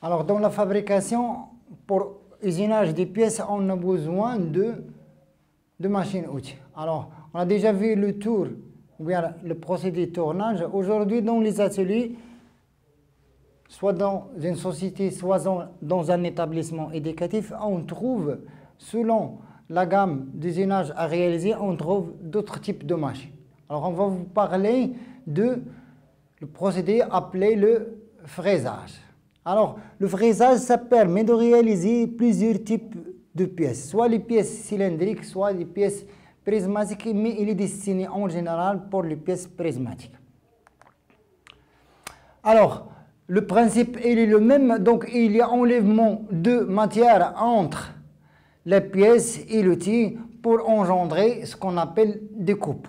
Alors, dans la fabrication, pour usinage des pièces, on a besoin de machines-outils. Alors, on a déjà vu le tour, ou bien le procédé de tournage. Aujourd'hui, dans les ateliers, soit dans une société, soit dans un établissement éducatif, on trouve, selon la gamme d'usinage à réaliser, on trouve d'autres types de machines. Alors, on va vous parler de le procédé appelé le fraisage. Alors, le fraisage, ça permet de réaliser plusieurs types de pièces, soit les pièces cylindriques, soit les pièces prismatiques, mais il est destiné en général pour les pièces prismatiques. Alors, le principe il est le même, donc il y a enlèvement de matière entre les pièces et l'outil pour engendrer ce qu'on appelle des coupes.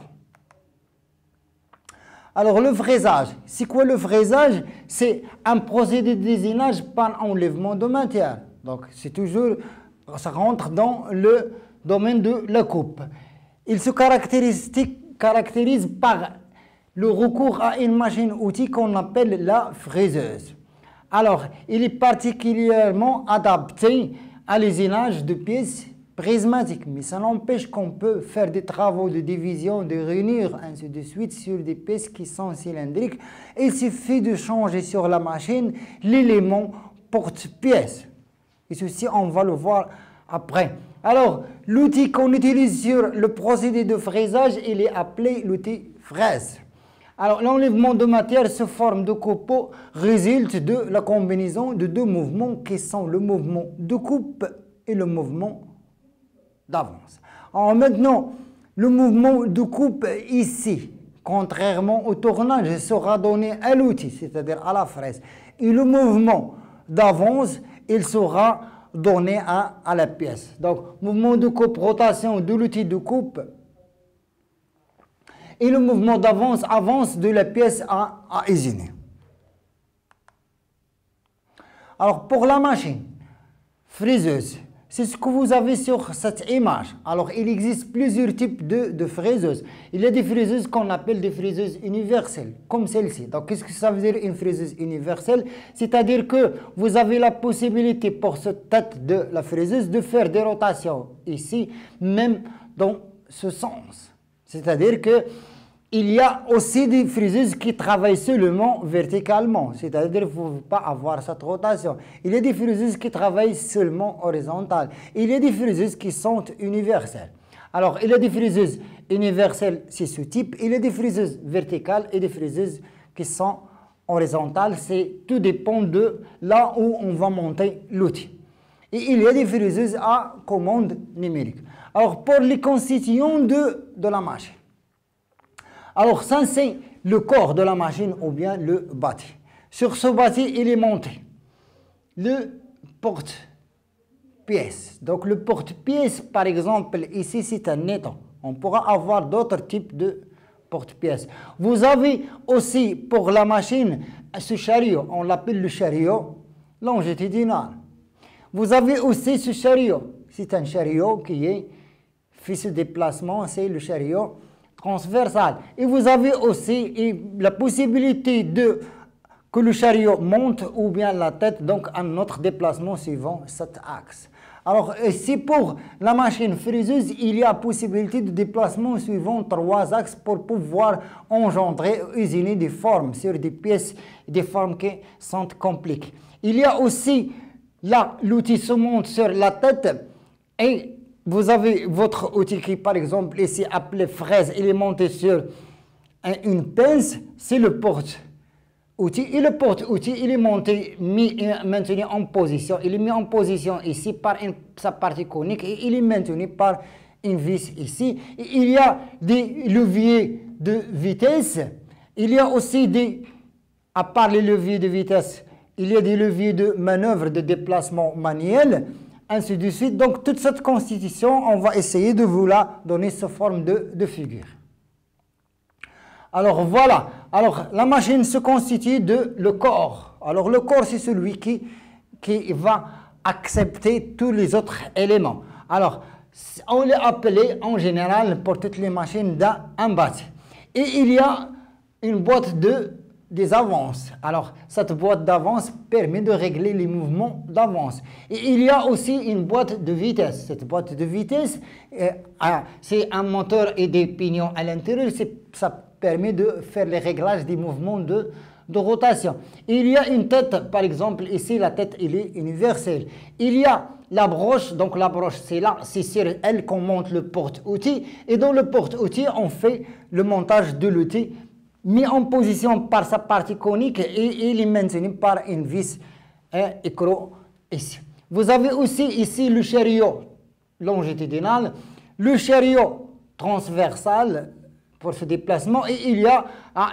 Alors le fraisage, c'est quoi le fraisage? C'est un procédé de désinage par enlèvement de matière. Donc c'est toujours, ça rentre dans le domaine de la coupe. Il se caractérise par le recours à une machine-outil qu'on appelle la fraiseuse. Alors, il est particulièrement adapté à l'usinage de pièces prismatiques, mais ça n'empêche qu'on peut faire des travaux de division, de rainure, ainsi de suite, sur des pièces qui sont cylindriques. Il suffit de changer sur la machine l'élément porte-pièce. Et ceci, on va le voir après. Alors, l'outil qu'on utilise sur le procédé de fraisage, il est appelé l'outil fraise. Alors, l'enlèvement de matière sous forme de copeaux résulte de la combinaison de deux mouvements qui sont le mouvement de coupe et le mouvement d'avance. Alors maintenant, le mouvement de coupe ici, contrairement au tournage, sera donné à l'outil, c'est-à-dire à la fraise. Et le mouvement d'avance, il sera donné à la pièce. Donc, mouvement de coupe, rotation de l'outil de coupe, et le mouvement d'avance, avance de la pièce à usiner. Alors, pour la machine fraiseuse, c'est ce que vous avez sur cette image. Alors, il existe plusieurs types de fraiseuses. Il y a des fraiseuses qu'on appelle des fraiseuses universelles, comme celle-ci. Donc, qu'est-ce que ça veut dire une fraiseuse universelle? C'est-à-dire que vous avez la possibilité pour cette tête de la fraiseuse de faire des rotations ici, même dans ce sens. C'est-à-dire que il y a aussi des fraiseuses qui travaillent seulement verticalement, c'est-à-dire qu'il ne faut pas avoir cette rotation. Il y a des fraiseuses qui travaillent seulement horizontales. Il y a des fraiseuses qui sont universelles. Alors, il y a des fraiseuses universelles, c'est ce type. Il y a des fraiseuses verticales et des fraiseuses qui sont horizontales. Tout dépend de là où on va monter l'outil. Et il y a des fraiseuses à commande numérique. Alors, pour les constituants de la machine. Alors, ça, c'est le corps de la machine ou bien le bâti. Sur ce bâti, il est monté le porte-pièce. Donc, le porte-pièce, par exemple, ici, c'est un étang. On pourra avoir d'autres types de porte-pièces. Vous avez aussi, pour la machine, ce chariot. On l'appelle le chariot longitudinal. Vous avez aussi ce chariot. C'est un chariot qui fait ce déplacement, c'est le chariot transversal. Et vous avez aussi la possibilité que le chariot monte ou bien la tête, donc un autre déplacement suivant cet axe. Alors, ici pour la machine fraiseuse, il y a possibilité de déplacement suivant 3 axes pour pouvoir engendrer, usiner des formes sur des pièces, des formes qui sont compliquées. Il y a aussi, là, l'outil se monte sur la tête et vous avez votre outil qui, par exemple, ici appelé fraise, il est monté sur une pince, c'est le porte-outil. Et le porte-outil, il est monté, maintenu en position. Il est mis en position ici par sa partie conique et il est maintenu par une vis ici. Et il y a des leviers de vitesse. Il y a aussi à part les leviers de vitesse, il y a des leviers de manœuvre, de déplacement manuel, ainsi de suite. Donc, toute cette constitution, on va essayer de vous la donner sous forme de figure. Alors, voilà. Alors, la machine se constitue de le corps. Alors, le corps, c'est celui qui va accepter tous les autres éléments. Alors, on l'a appelé en général pour toutes les machines d'un bâti. Et il y a une boîte de des avances. Alors, cette boîte d'avance permet de régler les mouvements d'avance. Et il y a aussi une boîte de vitesse. Cette boîte de vitesse, c'est un moteur et des pignons à l'intérieur. Ça permet de faire les réglages des mouvements de rotation. Il y a une tête, par exemple, ici, la tête, elle est universelle. Il y a la broche, donc la broche, c'est là, c'est sur elle qu'on monte le porte-outil. Et dans le porte-outil, on fait le montage de l'outil mis en position par sa partie conique et il est maintenu par une vis écrou ici. Vous avez aussi ici le chariot longitudinal, le chariot transversal pour ce déplacement et il y a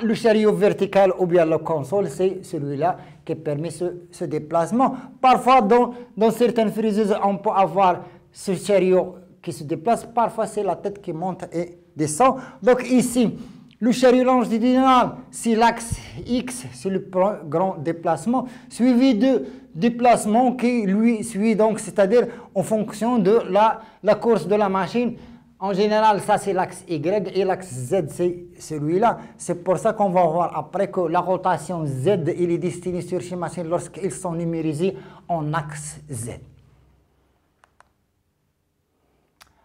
le chariot vertical ou bien la console, c'est celui-là qui permet ce déplacement. Parfois dans certaines friseuses on peut avoir ce chariot qui se déplace, parfois c'est la tête qui monte et descend. Donc ici, le chariot longitudinal, c'est l'axe X, c'est le grand déplacement, suivi de déplacement qui lui suit, donc c'est-à-dire en fonction de la course de la machine. En général, ça c'est l'axe Y et l'axe Z c'est celui-là. C'est pour ça qu'on va voir après que la rotation Z il est destinée sur ces machines lorsqu'ils sont numérisés en axe Z.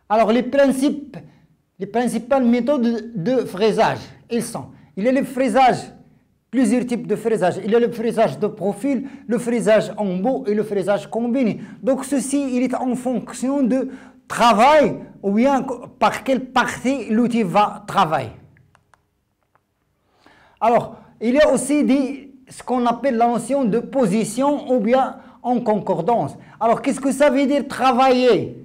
Alors les principales méthodes de fraisage, il y a le fraisage, plusieurs types de fraisage. Il y a le fraisage de profil, le fraisage en bout et le fraisage combiné. Donc ceci, il est en fonction de travail ou bien par quelle partie l'outil va travailler. Alors, il y a aussi ce qu'on appelle la notion de position ou bien en concordance. Alors, qu'est-ce que ça veut dire travailler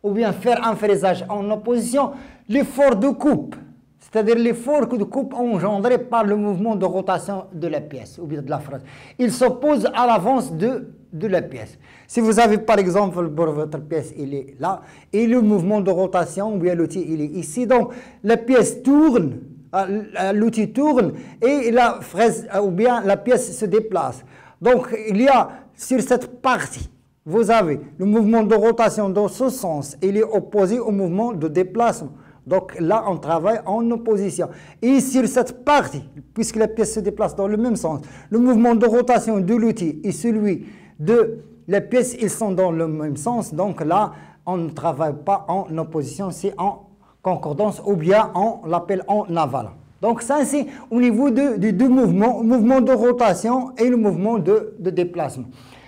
ou bien faire un fraisage en opposition? L'effort de coupe, c'est-à-dire l'effort de coupe engendré par le mouvement de rotation de la pièce ou bien de la fraise. Il s'oppose à l'avance de la pièce. Si vous avez par exemple pour votre pièce, il est là, et le mouvement de rotation ou bien l'outil il est ici, donc la pièce tourne, l'outil tourne et la fraise ou bien la pièce se déplace. Donc il y a sur cette partie, vous avez le mouvement de rotation dans ce sens, il est opposé au mouvement de déplacement. Donc là, on travaille en opposition. Et sur cette partie, puisque la pièce se déplace dans le même sens, le mouvement de rotation de l'outil et celui de la pièce, ils sont dans le même sens. Donc là, on ne travaille pas en opposition, c'est en concordance ou bien on l'appelle en avalant. Donc ça, c'est au niveau des deux mouvements, le mouvement de rotation et le mouvement de déplacement.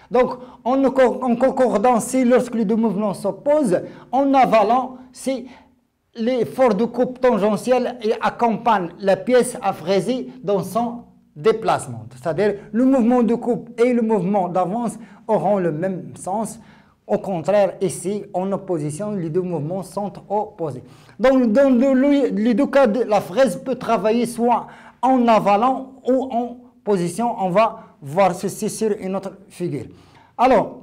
Donc en concordance, c'est lorsque les deux mouvements s'opposent. En avalant, c'est l'effort de coupe tangentielle et accompagne la pièce à fraiser dans son déplacement. C'est-à-dire le mouvement de coupe et le mouvement d'avance auront le même sens. Au contraire, ici, en opposition, les deux mouvements sont opposés. Donc, dans les deux cas, la fraise peut travailler soit en avalant ou en position. On va voir ceci sur une autre figure. Alors,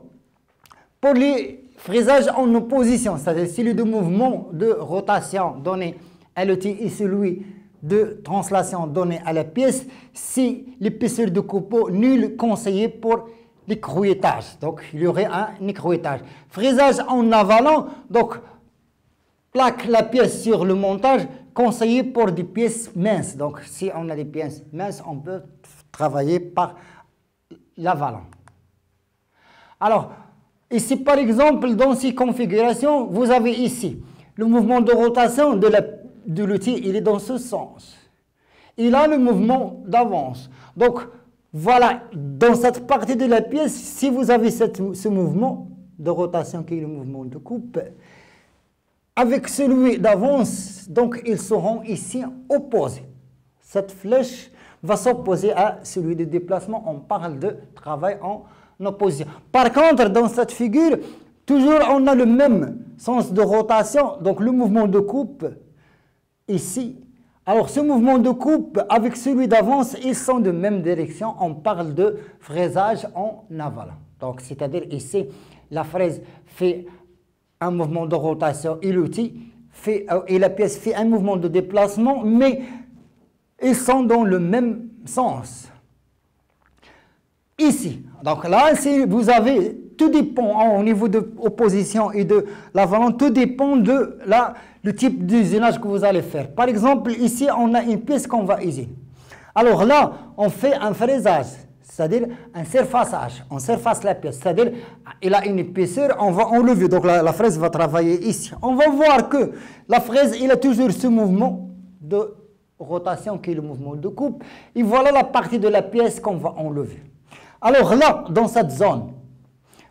pour les fraisage en opposition, c'est-à-dire si les deux mouvements de rotation donnés à l'outil et celui de translation donné à la pièce, si l'épaisseur de coupeau nulle conseillée pour l'écrouettage. Donc il y aurait un écrouettage. Fraisage en avalant, donc plaque la pièce sur le montage, conseillé pour des pièces minces. Donc si on a des pièces minces, on peut travailler par l'avalant. Alors, ici, par exemple, dans ces configurations, vous avez ici le mouvement de rotation de l'outil, il est dans ce sens. Il a le mouvement d'avance. Donc, voilà, dans cette partie de la pièce, si vous avez ce mouvement de rotation qui est le mouvement de coupe, avec celui d'avance, donc ils seront ici opposés. Cette flèche va s'opposer à celui de déplacement. On parle de travail en opposition. Par contre, dans cette figure, toujours on a le même sens de rotation, donc le mouvement de coupe ici. Alors ce mouvement de coupe avec celui d'avance, ils sont de même direction. On parle de fraisage en avalant. Donc c'est-à-dire ici, la fraise fait un mouvement de rotation et l'outil et la pièce fait un mouvement de déplacement, mais ils sont dans le même sens. Ici, donc là, si vous avez, tout dépend au niveau de opposition et de l'avalant, tout dépend de le type d'usinage que vous allez faire. Par exemple, ici, on a une pièce qu'on va usiner. Alors là, on fait un fraisage, c'est-à-dire un surfaçage. On surface la pièce, c'est-à-dire il a une épaisseur, on va enlever. Donc la fraise va travailler ici. On va voir que la fraise, il a toujours ce mouvement de rotation qui est le mouvement de coupe. Et voilà la partie de la pièce qu'on va enlever. Alors là, dans cette zone,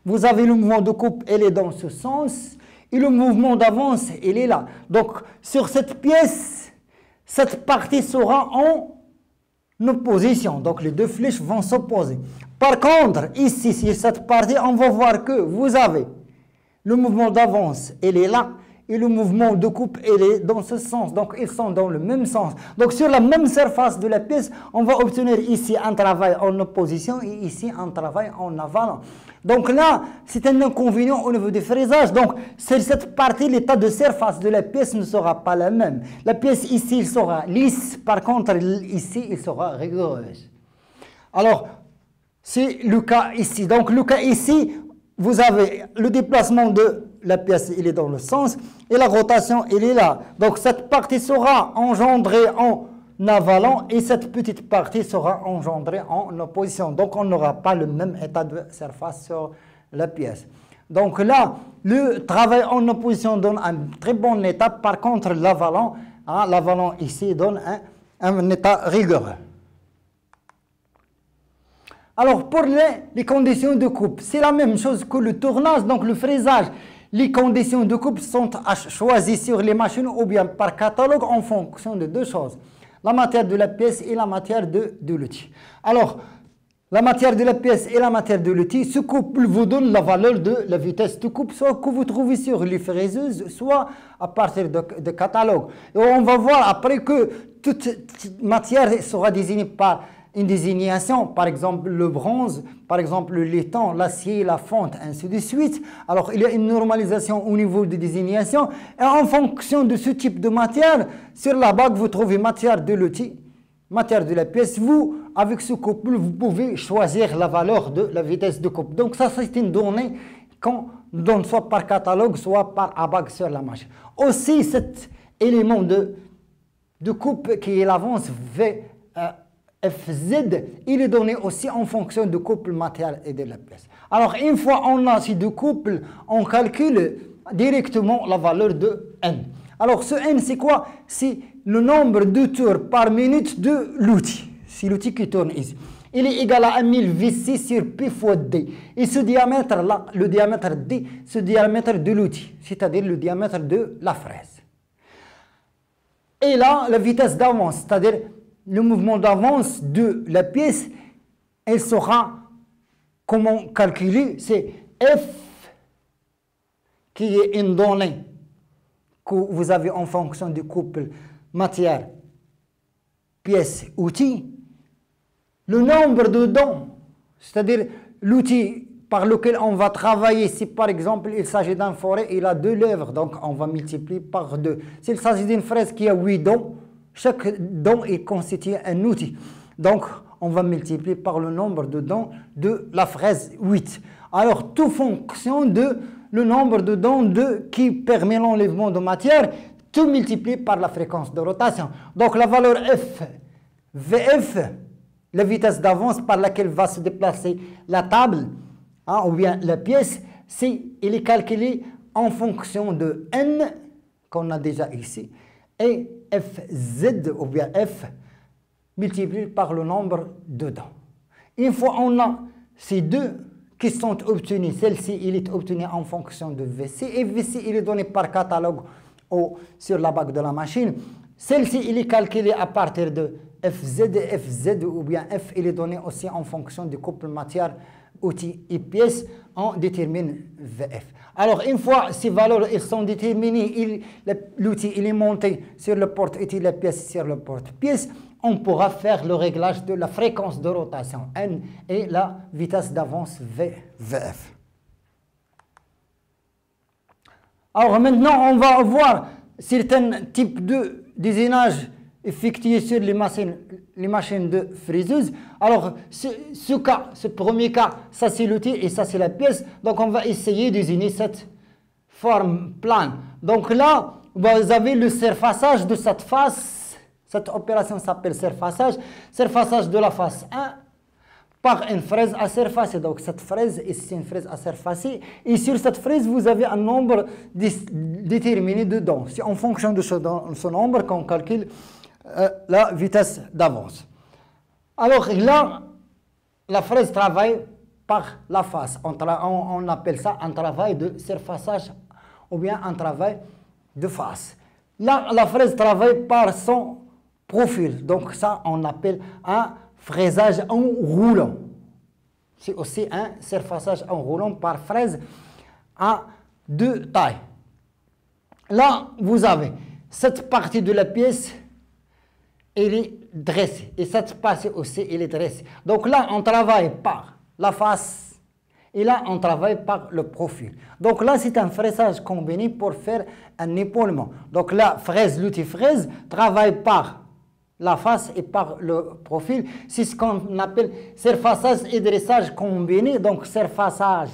vous avez le mouvement de coupe, elle est dans ce sens. Et le mouvement d'avance, il est là. Donc sur cette pièce, cette partie sera en opposition. Donc les deux flèches vont s'opposer. Par contre, ici, sur cette partie, on va voir que vous avez le mouvement d'avance, il est là. Et le mouvement de coupe, il est dans ce sens. Donc, ils sont dans le même sens. Donc, sur la même surface de la pièce, on va obtenir ici un travail en opposition et ici un travail en aval. Donc là, c'est un inconvénient au niveau du fraisage. Donc, sur cette partie, l'état de surface de la pièce ne sera pas la même. La pièce ici, il sera lisse. Par contre, ici, il sera rigoureuse. Alors, c'est le cas ici. Donc, le cas ici, vous avez le déplacement de la pièce, il est dans le sens, et la rotation, il est là. Donc, cette partie sera engendrée en avalant, et cette petite partie sera engendrée en opposition. Donc, on n'aura pas le même état de surface sur la pièce. Donc là, le travail en opposition donne un très bon état. Par contre, l'avalant, l'avalant ici donne un état rigoureux. Alors, pour les conditions de coupe, c'est la même chose que le tournage, donc le fraisage. Les conditions de coupe sont choisies sur les machines ou bien par catalogue en fonction de deux choses. La matière de la pièce et la matière de l'outil. Alors, la matière de la pièce et la matière de l'outil, ce couple vous donne la valeur de la vitesse de coupe, soit que vous trouvez sur les fraiseuses, soit à partir de catalogue. Et on va voir après que toute matière sera désignée par une désignation, par exemple le bronze, par exemple le laiton, l'acier, la fonte, ainsi de suite. Alors il y a une normalisation au niveau de désignation et en fonction de ce type de matière, sur la bague vous trouvez matière de l'outil, matière de la pièce. Vous, avec ce couple, vous pouvez choisir la valeur de la vitesse de coupe. Donc ça c'est une donnée qu'on donne soit par catalogue, soit par bague sur la machine. Aussi cet élément de coupe qui est l'avance FZ, il est donné aussi en fonction du couple matière et de la pièce. Alors, une fois on a ces deux couples, on calcule directement la valeur de N. Alors, ce N, c'est quoi? C'est le nombre de tours par minute de l'outil. C'est l'outil qui tourne ici. Il est égal à 1000 Vc sur P fois D. Et ce diamètre-là, le diamètre D, ce diamètre de l'outil, c'est-à-dire le diamètre de la fraise. Et là, la vitesse d'avance, c'est-à-dire le mouvement d'avance de la pièce, elle sera, comment calculer, c'est F qui est une donnée que vous avez en fonction du couple matière, pièce, outil. Le nombre de dents, c'est-à-dire l'outil par lequel on va travailler, si par exemple il s'agit d'un forêt, il a 2 lèvres, donc on va multiplier par 2. S'il s'agit d'une fraise qui a 8 dents, chaque dent est constitué un outil. Donc, on va multiplier par le nombre de dents de la fraise 8. Alors, tout fonction de le nombre de dents qui permet l'enlèvement de matière, tout multiplié par la fréquence de rotation. Donc, la valeur F, VF, la vitesse d'avance par laquelle va se déplacer la table, ou bien la pièce, il est calculé en fonction de N, qu'on a déjà ici, et Fz ou bien F multiplié par le nombre de dents. Une fois on a ces deux qui sont obtenus, celle-ci il est obtenu en fonction de Vc et Vc il est donné par catalogue ou sur la bague de la machine. Celle-ci il est calculé à partir de Fz ou bien F il est donné aussi en fonction du couple matière, outil et pièce, on détermine Vf. Alors, une fois ces valeurs elles sont déterminées, l'outil il est monté sur le porte-outil, la pièce sur le porte-pièce, on pourra faire le réglage de la fréquence de rotation N et la vitesse d'avance Vf. Alors maintenant, on va voir certains types de désignage effectué sur les machines de fraiseuse. Alors, ce premier cas, ça c'est l'outil et ça c'est la pièce. Donc, on va essayer de désigner cette forme plane. Donc là, vous avez le surfaçage de cette face Cette opération s'appelle surfaçage. Surfaçage de la face 1 par une fraise à surfacer. Donc cette fraise, c'est une fraise à surfacer. Et sur cette fraise, vous avez un nombre déterminé de dents. C'est en fonction de ce nombre qu'on calcule la vitesse d'avance. Alors là, la fraise travaille par la face. On appelle ça un travail de surfaçage ou bien un travail de face. Là, la fraise travaille par son profil. Donc ça, on appelle un fraisage en roulant. C'est aussi un surfaçage en roulant par fraise à deux tailles. Là, vous avez cette partie de la pièce, elle est dressée. Et cette partie aussi, elle est dressée. Donc là, on travaille par la face. Et là, on travaille par le profil. Donc là, c'est un fraisage combiné pour faire un épaulement. Donc là, l'outil fraise travaille par la face et par le profil. C'est ce qu'on appelle surfaçage et dressage combiné. Donc surfaçage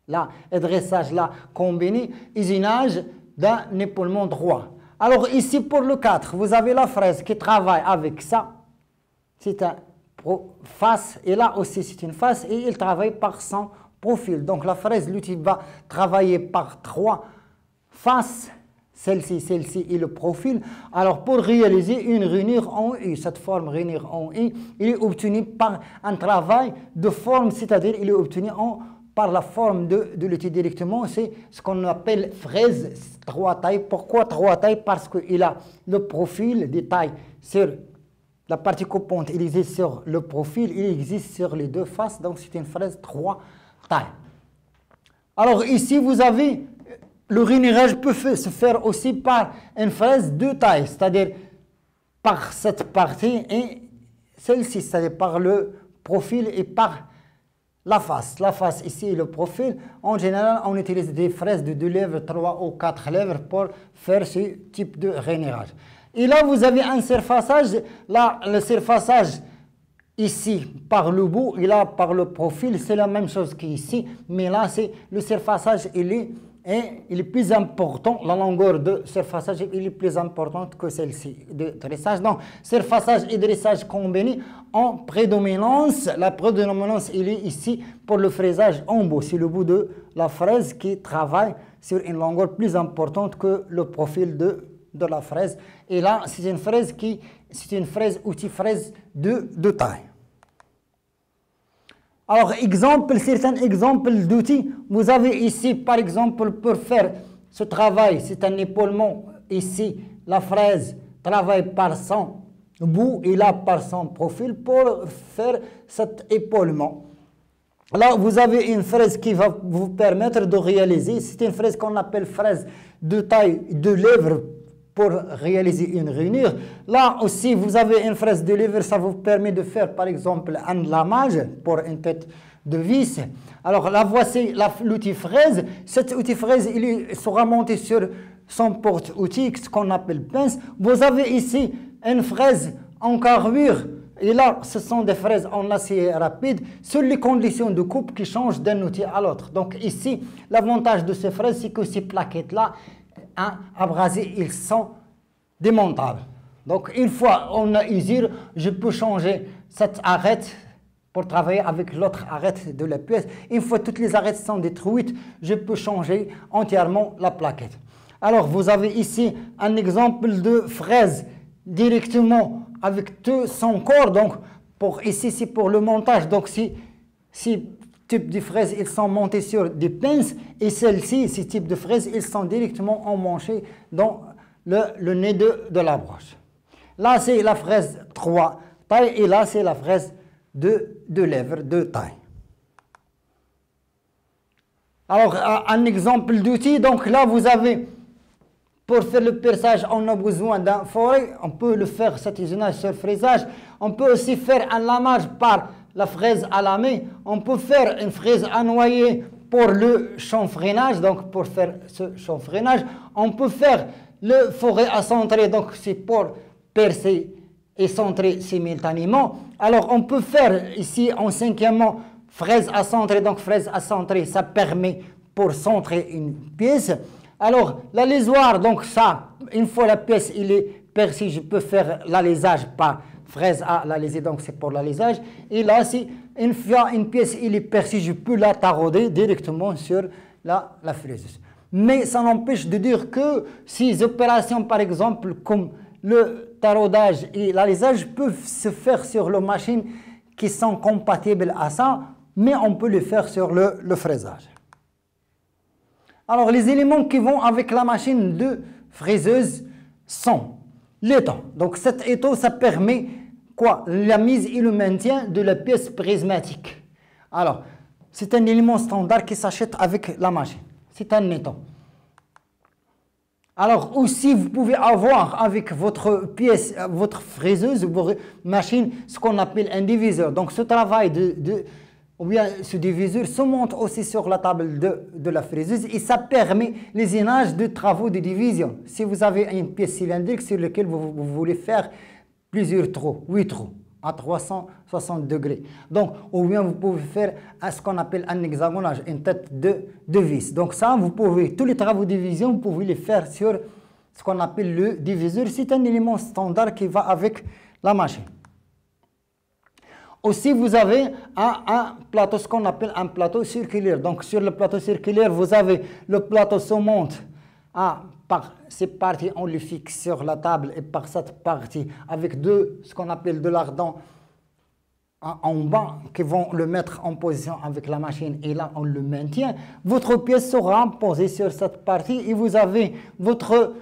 là et dressage là combiné, usinage d'un épaulement droit. Alors ici pour le 4, vous avez la fraise qui travaille avec ça. C'est un face et là aussi c'est une face et il travaille par son profil. Donc la fraise, l'outil va travailler par 3 faces. Celle-ci et le profil. Alors, pour réaliser une rainure en U, cette forme rainure en U, il est obtenu par un travail de forme, c'est-à-dire il est obtenu par la forme de l'outil directement. C'est ce qu'on appelle fraise 3 tailles. Pourquoi 3 tailles? Parce qu'il a le profil des tailles sur la partie coupante, il existe sur le profil, il existe sur les deux faces. Donc, c'est une fraise 3 tailles. Alors, ici, vous avez le rainurage peut se faire aussi par une fraise 2 tailles, c'est-à-dire par cette partie et celle-ci, c'est-à-dire par le profil et par la face. La face ici et le profil. En général, on utilise des fraises de 2 lèvres, 3 ou 4 lèvres pour faire ce type de rainurage. Et là, vous avez un surfaçage. Là, le surfaçage ici par le bout et là par le profil, c'est la même chose qu'ici, mais là, c'est le surfaçage, il est plus important, la longueur de surfaçage est plus importante que celle-ci de dressage. Donc, surfaçage et dressage combinés en prédominance. La prédominance, il est ici pour le fraisage en bout. C'est le bout de la fraise qui travaille sur une longueur plus importante que le profil de la fraise. Et là, c'est une fraise outil fraise de taille. Alors, certains exemples d'outils. Vous avez ici, par exemple, pour faire ce travail, c'est un épaulement. Ici, la fraise travaille par son bout et là par son profil pour faire cet épaulement. Là, vous avez une fraise qui va vous permettre de réaliser. C'est une fraise qu'on appelle fraise de taille de lèvres pour réaliser une rainure. Là aussi, vous avez une fraise de lèvres, ça vous permet de faire par exemple un lamage pour une tête de vis. Alors là, voici l'outil fraise. Cet outil fraise, il sera monté sur son porte-outil, ce qu'on appelle pince. Vous avez ici une fraise en carrure. Et là, ce sont des fraises en acier rapide sur les conditions de coupe qui changent d'un outil à l'autre. Donc ici, l'avantage de ces fraises, c'est que ces plaquettes-là, abrasés, ils sont démontables. Donc une fois on a usure, je peux changer cette arête pour travailler avec l'autre arête de la pièce. Une fois toutes les arêtes sont détruites, je peux changer entièrement la plaquette. Alors vous avez ici un exemple de fraise directement avec tout son corps. Donc ici c'est pour le montage. Donc si types de fraises, ils sont montés sur des pinces et celles-ci, ces types de fraises, ils sont directement emmanchés dans le nez de la broche. Là, c'est la fraise 3 tailles et là, c'est la fraise de lèvres 2 tailles. Alors, un exemple d'outil. Donc là, vous avez, pour faire le perçage, on a besoin d'un forêt. On peut le faire, cet usinage sur fraisage. On peut aussi faire un lamage par la fraise à lamer. On peut faire une fraise à noyer pour le chanfreinage, donc pour faire ce chanfreinage. On peut faire le forêt à centrer, donc c'est pour percer et centrer simultanément. Alors on peut faire ici en cinquièmement fraise à centrer, donc fraise à centrer, ça permet pour centrer une pièce. Alors la lisoire, donc ça, une fois la pièce il est persil, je peux faire l'alésage par fraise à l'alésé, donc c'est pour l'alésage. Et là, si une fois une pièce il est persil, je peux la tarauder directement sur la fraiseuse. Mais ça n'empêche de dire que ces opérations, par exemple, comme le taraudage et l'alésage, peuvent se faire sur les machines qui sont compatibles à ça, mais on peut le faire sur le fraisage. Alors, les éléments qui vont avec la machine de fraiseuse sont l'étau. Donc, cet étau, ça permet quoi? La mise et le maintien de la pièce prismatique. Alors, c'est un élément standard qui s'achète avec la machine. C'est un étau. Alors, aussi, vous pouvez avoir avec votre pièce, votre fraiseuse, votre machine, ce qu'on appelle un diviseur. Donc, ce travail ou bien ce diviseur se monte aussi sur la table de la fraiseuse et ça permet l'ésinage de travaux de division. Si vous avez une pièce cylindrique sur laquelle vous voulez faire plusieurs trous, 8 trous à 360 degrés. Donc, ou bien vous pouvez faire ce qu'on appelle un hexagonage, une tête de vis. Donc ça, vous pouvez, tous les travaux de division, vous pouvez les faire sur ce qu'on appelle le diviseur. C'est un élément standard qui va avec la machine. Aussi, vous avez un plateau, ce qu'on appelle un plateau circulaire. Donc, sur le plateau circulaire, vous avez le plateau se monte par ces parties, on le fixe sur la table et par cette partie, avec ce qu'on appelle de l'ardent en bas, qui vont le mettre en position avec la machine et là, on le maintient. Votre pièce sera posée sur cette partie et vous avez votre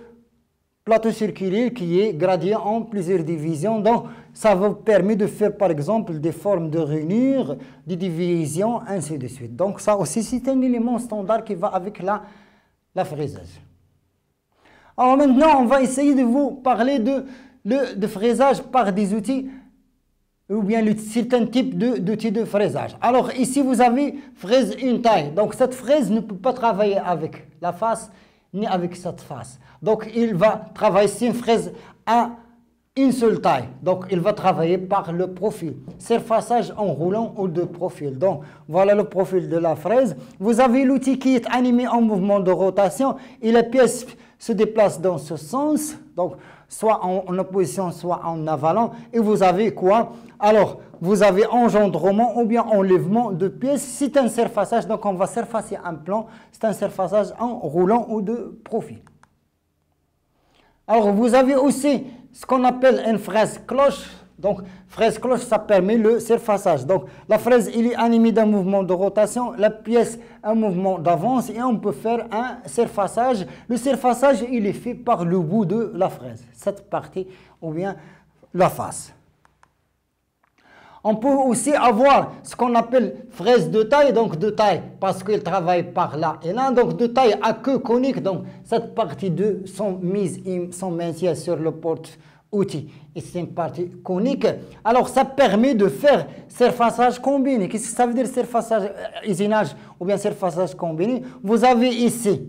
plateau circulaire qui est gradé en plusieurs divisions. Donc, ça vous permet de faire, par exemple, des formes de rainures, des divisions, ainsi de suite. Donc, ça aussi, c'est un élément standard qui va avec la fraiseuse. Alors maintenant, on va essayer de vous parler de fraisage par des outils ou bien certains types d'outils de fraisage. Alors ici, vous avez fraise une taille. Donc cette fraise ne peut pas travailler avec la face ni avec cette face. Donc il va travailler, c'est une fraise à une seule taille. Donc il va travailler par le profil. Surfaçage en roulant ou de profil. Donc voilà le profil de la fraise. Vous avez l'outil qui est animé en mouvement de rotation et la pièce se déplace dans ce sens, donc soit en opposition, soit en avalant. Et vous avez quoi? Alors, vous avez engendrement ou bien enlèvement de pièces. C'est un surfaçage, donc on va surfacer un plan. C'est un surfaçage en roulant ou de profil. Alors, vous avez aussi ce qu'on appelle une fraise cloche. Donc, fraise cloche, ça permet le surfaçage. Donc, la fraise, il est animée d'un mouvement de rotation, la pièce, un mouvement d'avance, et on peut faire un surfaçage. Le surfaçage, il est fait par le bout de la fraise, cette partie, ou bien la face. On peut aussi avoir ce qu'on appelle fraise de taille, donc de taille, parce qu'il travaille par là et là, donc de taille à queue conique, donc cette partie de son mise et son maintien sur le porte-outil. Et c'est une partie conique. Alors, ça permet de faire surfaçage combiné. Qu'est-ce que ça veut dire surfaçage, usinage ou bien surfaçage combiné? Vous avez ici,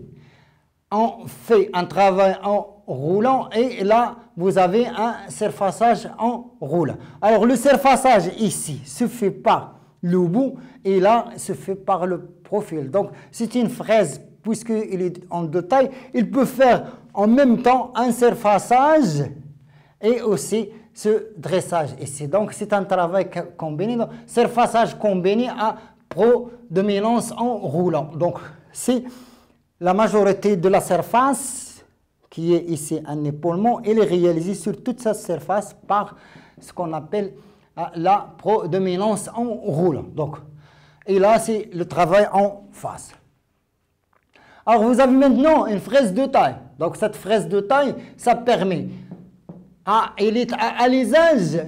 on fait un travail en roulant et là, vous avez un surfaçage en roulant. Alors, le surfaçage ici se fait par le bout et là, se fait par le profil. Donc, c'est une fraise, puisqu'il est en deux tailles, il peut faire en même temps un surfaçage et aussi ce dressage ici. Donc, c'est un travail combiné. Donc, surfaçage combiné à prédominance en roulant. Donc, c'est la majorité de la surface qui est ici un épaulement. Elle est réalisée sur toute sa surface par ce qu'on appelle la prédominance en roulant. Donc, et là, c'est le travail en face. Alors, vous avez maintenant une fraise de taille. Donc, cette fraise de taille, ça permet elle est à alésage,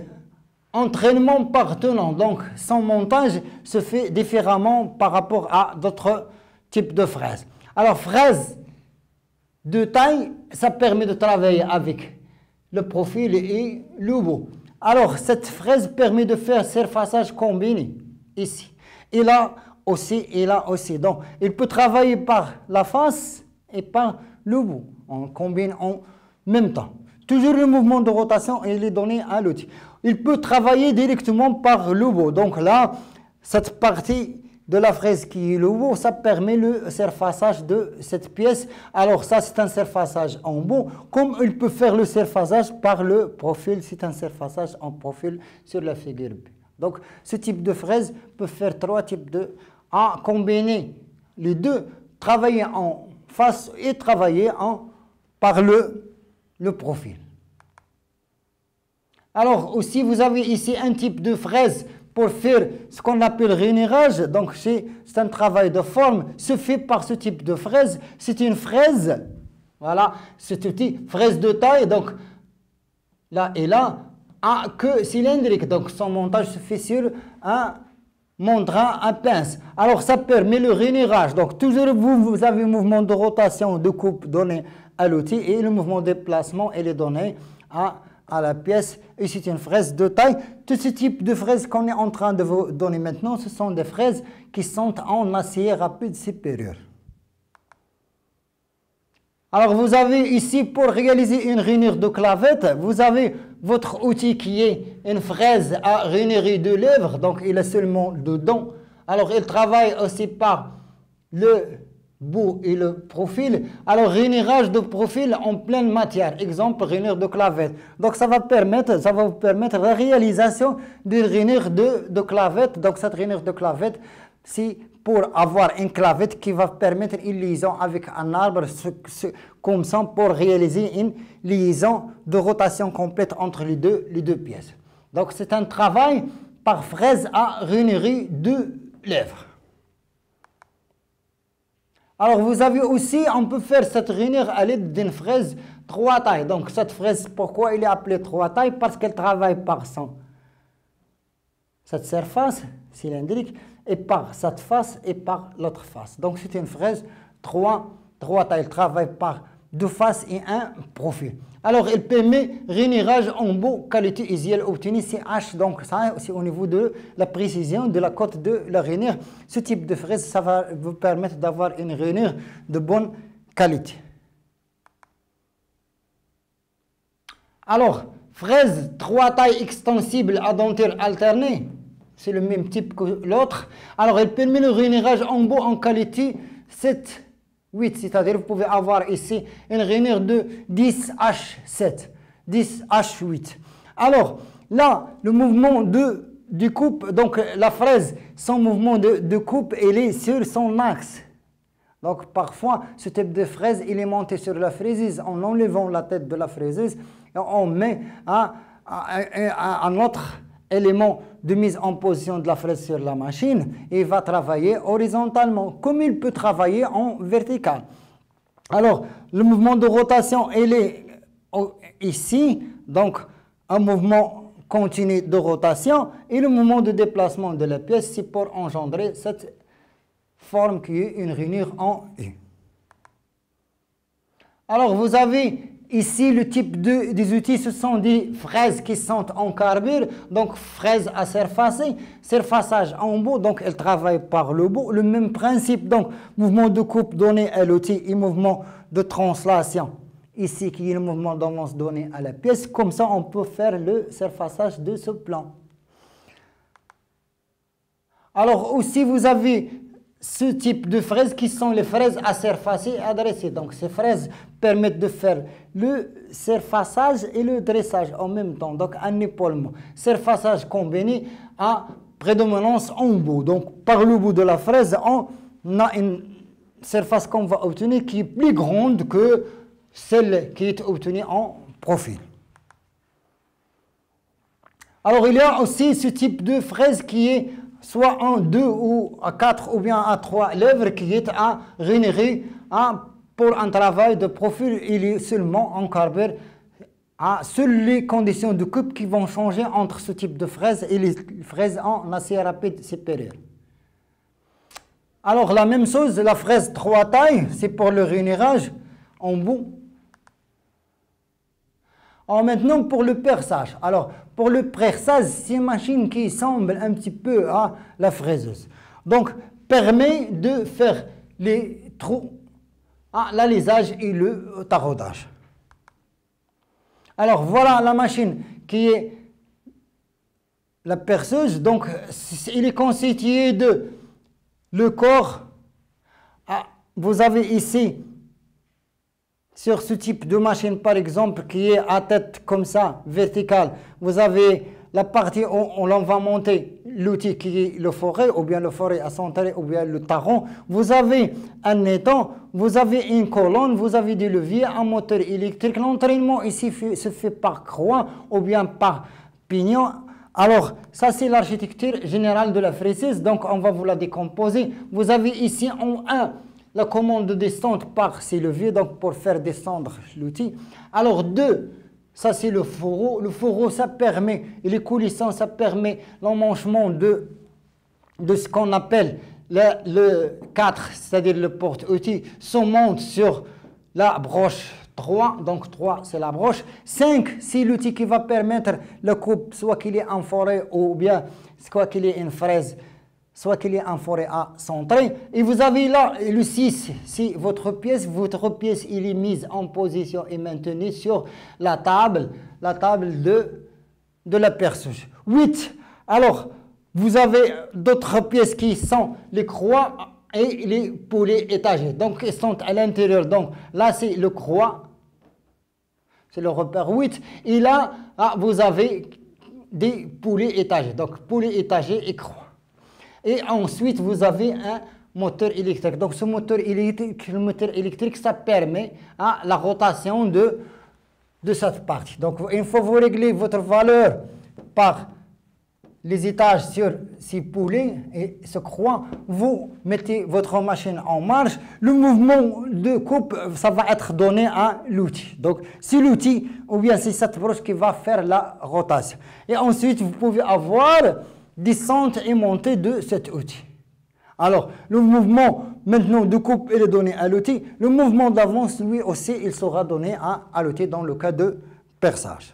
entraînement par tenant. Donc, son montage se fait différemment par rapport à d'autres types de fraises. Alors, fraise de taille, ça permet de travailler avec le profil et le bout. Alors, cette fraise permet de faire surfaçage combiné, ici. Et là aussi, et là aussi. Donc, il peut travailler par la face et par le bout. On combine en même temps. Toujours le mouvement de rotation, il est donné à l'outil. Il peut travailler directement par le bout. Donc là, cette partie de la fraise qui est le haut, ça permet le surfaçage de cette pièce. Alors ça, c'est un surfaçage en haut. Comme il peut faire le surfaçage par le profil, c'est un surfaçage en profil sur la figure B. Donc, ce type de fraise peut faire trois types de... à combiner les deux, travailler en face et travailler par le profil. Alors aussi, vous avez ici un type de fraise pour faire ce qu'on appelle rainurage. Donc, c'est un travail de forme, se fait par ce type de fraise. C'est une fraise, voilà, c'est outil, fraise de taille, donc là et là, à queue cylindrique. Donc, son montage se fait sur un mandrin à pince. Alors, ça permet le rainurage. Donc, toujours vous avez un mouvement de rotation, de coupe donné à l'outil et le mouvement de déplacement, il est donné à la pièce. Et c'est une fraise de taille. Tout ce type de fraises qu'on est en train de vous donner maintenant, ce sont des fraises qui sont en acier rapide supérieur. Alors, vous avez ici, pour réaliser une rainure de clavette, vous avez votre outil qui est une fraise à rainurer de lèvres, donc il est seulement dedans. Alors, il travaille aussi par le bout et le profil. Alors, rainurage de profil en pleine matière. Exemple, rainure de clavette. Donc, ça va vous permettre la réalisation d'une rainure de clavette. Donc, cette rainure de clavette, c'est pour avoir une clavette qui va permettre une liaison avec un arbre, comme ça, pour réaliser une liaison de rotation complète entre les deux pièces. Donc, c'est un travail par fraise à rainurer de lèvres. Alors, vous avez aussi, on peut faire cette rainure à l'aide d'une fraise 3 tailles. Donc, cette fraise, pourquoi elle est appelée 3 tailles? Parce qu'elle travaille par cette surface cylindrique et par cette face et par l'autre face. Donc, c'est une fraise 3 tailles. Elle travaille par 2 faces et un profil. Alors, elle permet rainurage en beau, qualité usuelle obtenue, c'est H. Donc, ça, c'est au niveau de la précision de la cote de la rainure. Ce type de fraise, ça va vous permettre d'avoir une rainure de bonne qualité. Alors, fraise 3 tailles extensible à denture alternée. C'est le même type que l'autre. Alors, elle permet le rainurage en beau en qualité 7, 8. C'est-à-dire, vous pouvez avoir ici une rainure de 10H7, 10H8. Alors, là, le mouvement de coupe, donc la fraise, son mouvement de coupe, il est sur son axe. Donc, parfois, ce type de fraise, il est monté sur la fraiseuse en enlevant la tête de la fraiseuse et on met un autre élément de mise en position de la fraise sur la machine et il va travailler horizontalement comme il peut travailler en vertical. Alors, le mouvement de rotation, il est ici, donc un mouvement continu de rotation et le mouvement de déplacement de la pièce, c'est pour engendrer cette forme qui est une rainure en U. Alors, vous avez ici, le type des outils, ce sont des fraises qui sont en carbure, donc fraises à surfacer, surfaçage en bout, donc elles travaillent par le bout. Le même principe, donc mouvement de coupe donné à l'outil et mouvement de translation, ici qui est le mouvement d'avance donné à la pièce. Comme ça, on peut faire le surfaçage de ce plan. Alors aussi, vous avez ce type de fraises qui sont les fraises à surfacer et à dresser. Donc, ces fraises permettent de faire le surfaçage et le dressage en même temps. Donc, un épaulement. Surfaçage combiné à prédominance en bout. Donc, par le bout de la fraise, on a une surface qu'on va obtenir qui est plus grande que celle qui est obtenue en profil. Alors, il y a aussi ce type de fraise qui est soit en 2 ou à 4 ou bien à 3 lèvres qui est à rainurer pour un travail de profil. Il est seulement en carbure seules les conditions de coupe qui vont changer entre ce type de fraise et les fraises en acier rapide supérieur. Alors la même chose, la fraise 3 tailles, c'est pour le rainurage en bout. Alors maintenant pour le perçage. Alors pour le perçage, c'est une machine qui semble un petit peu à la fraiseuse. Donc permet de faire les trous, l'alisage et le taraudage. Alors voilà la machine qui est la perceuse. Donc il est constitué de le corps, vous avez ici, sur ce type de machine par exemple, qui est à tête comme ça, verticale, vous avez la partie où on va monter l'outil qui est le forêt, ou bien le forêt à centrer, ou bien le taron. Vous avez un étang, vous avez une colonne, vous avez des leviers, un moteur électrique. L'entraînement ici se fait par croix ou bien par pignon. Alors, ça c'est l'architecture générale de la fréseuse, donc on va vous la décomposer. Vous avez ici en 1 la commande de descente par ces leviers, donc pour faire descendre l'outil. Alors 2, ça c'est le fourreau. Le fourreau, ça permet, et les coulissants, ça permet l'emmanchement de ce qu'on appelle le 4, c'est-à-dire le porte-outil, se monte sur la broche 3, donc 3 c'est la broche. 5, c'est l'outil qui va permettre la coupe, soit qu'il est en forêt ou bien soit qu'il est une fraise, soit qu'il est en forêt à centrer. Et vous avez là le 6, si votre pièce il est mise en position et maintenue sur la table de la perceuse. 8, alors vous avez d'autres pièces qui sont les croix et les poulets étagés. Donc ils sont à l'intérieur. Donc là c'est le croix, c'est le repère 8. Et là vous avez des poulets étagés. Donc poulets étagés et croix. Et ensuite, vous avez un moteur électrique. Donc, ce moteur électrique, ça permet la rotation de cette partie. Donc, une fois que vous réglez votre valeur par les étages sur ces poulets et ce croix, vous mettez votre machine en marche. Le mouvement de coupe, ça va être donné à l'outil. Donc, c'est l'outil ou bien c'est cette broche qui va faire la rotation. Et ensuite, vous pouvez avoir descente et montée de cet outil. Alors, le mouvement maintenant de coupe, il est donné à l'outil. Le mouvement d'avance, lui aussi, il sera donné à l'outil dans le cas de perçage.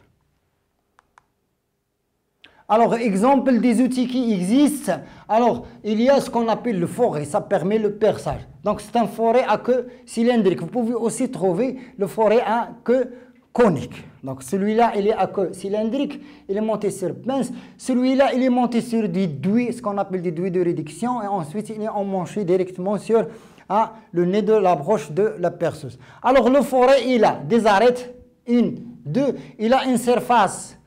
Alors, exemple des outils qui existent. Alors, il y a ce qu'on appelle le forêt, ça permet le perçage. Donc, c'est un forêt à queue cylindrique. Vous pouvez aussi trouver le forêt à queue conique. Donc celui-là, il est à queue cylindrique, il est monté sur pince. Celui-là, il est monté sur des douilles, ce qu'on appelle des douilles de réduction, et ensuite il est emmanché directement sur le nez de la broche de la perceuse. Alors le forêt, il a des arêtes, 1, 2, il a une surface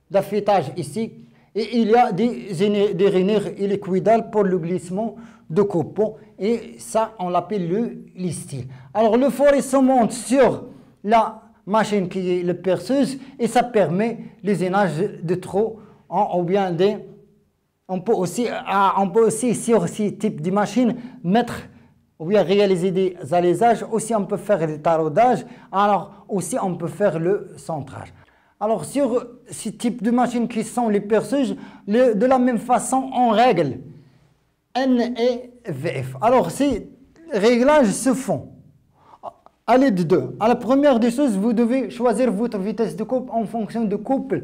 d'affûtage ici, et il y a des rainures liquidales pour le glissement de copeaux, et ça, on l'appelle le listil. Alors le forêt se monte sur la machine qui est le perceuse et ça permet l'usinage de trop ou bien on peut aussi sur ce type de machine mettre ou bien réaliser des alaisages, aussi on peut faire des taraudages, alors aussi on peut faire le centrage. Alors sur ce type de machines qui sont les perceuses, de la même façon on règle N et VF. Alors ces réglages se font à l'aide de deux. À la première des choses, vous devez choisir votre vitesse de coupe en fonction du couple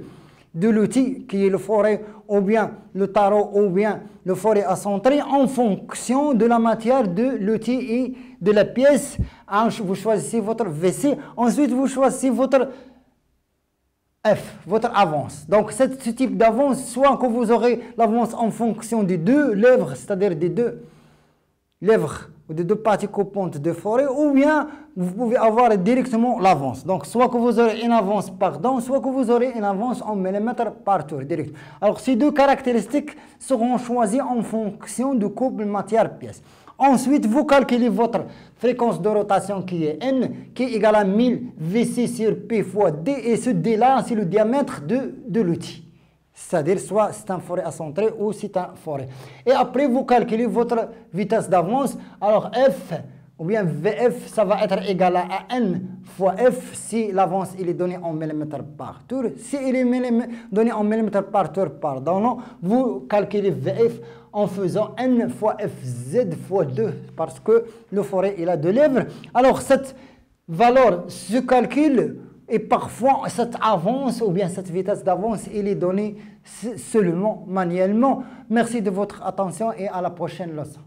de l'outil qui est le forêt ou bien le tarot ou bien le forêt à centrer en fonction de la matière de l'outil et de la pièce. Vous choisissez votre VC, ensuite vous choisissez votre F, votre avance. Donc ce type d'avance, soit que vous aurez l'avance en fonction des deux lèvres, c'est-à-dire des deux lèvres ou des deux parties coupantes de forêt, ou bien vous pouvez avoir directement l'avance. Donc soit que vous aurez une avance par dent, soit que vous aurez une avance en millimètres par tour direct. Alors ces deux caractéristiques seront choisies en fonction du couple matière-pièce. Ensuite, vous calculez votre fréquence de rotation qui est N, qui est égale à 1000 VC sur P fois D, et ce D-là, c'est le diamètre de l'outil. C'est-à-dire, soit c'est un forêt à centrer ou c'est un forêt. Et après, vous calculez votre vitesse d'avance. Alors, F ou bien VF, ça va être égal à N fois F si l'avance il est donné en millimètres par tour. Si il est donné en millimètres par tour, pardon, vous calculez VF en faisant N fois FZ fois 2 parce que le forêt il a deux lèvres. Alors, cette valeur se calcule. Et parfois, cette avance ou bien cette vitesse d'avance, elle est donnée seulement manuellement. Merci de votre attention et à la prochaine leçon.